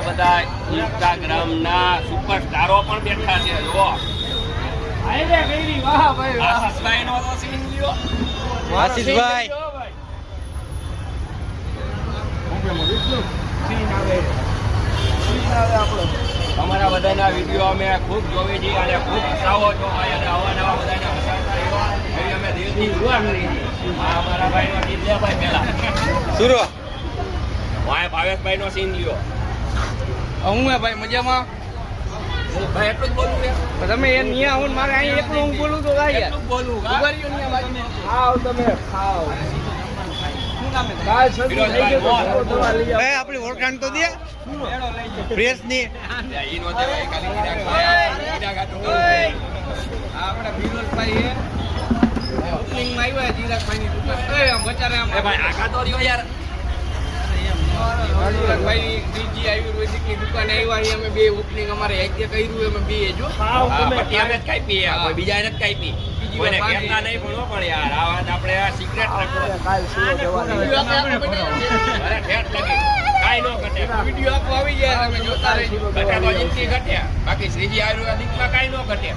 આ બધા ઇન્સ્ટાગ્રામ ના સુપરસ્ટારો પણ બેઠા છે જો આશીષભાઈ નો તો સીન લ્યો આશીષભાઈ અમારા બધાના વિડીયો અમે ખૂબ જોઈ છીએ અને ખૂબ હસાવો છો અને આવા નવા બધાને હસાવતા એવા એવી અમે દિલથી દુઆ કરી છીએ. આ અમારા ભાઈનો સીન લે ભાઈ પહેલા સુરો ભાઈ ભાવેશભાઈ નો સીન લ્યો. હું ભાઈ મજામાં ભાઈ એટલું જ બોલવું છે. તમે એ નિયા આવો ને મારે અહીં એકલું હું બોલું તો ગાય એટલું જ બોલવું ખાઓ તમે ખાઓ આપણી ઓળખાણ તો દે પ્રેસ ની આપણા વિનોદભાઈ ઓપનિંગમાં આવ્યા જીરાકભાઈ ની દુકાન બચારે આમ આખા તો રહ્યો યાર. ભાઈ ડીજી આયુર્વેદિક ની દુકાને આવ્યા અમે બે ઓપનિંગ અમારે એક કર્યું અમે બે જો પટ્ટી અમે જ કાપી કોઈ બીજા ને જ કાપી કોઈને કહેતા નહીં પણ પણ યાર આ વાત આપણે આ સિક્રેટ રાખો. અરે ઠેઠ લાગી કાઈ નો ઘટે વિડિયો આપો આવી જાય તમે જોતા રહેજો ઘટે તો જિંદગી ઘટ્યા બાકી શ્રીજી આયુર્વેદિક માં કાઈ નો ઘટે.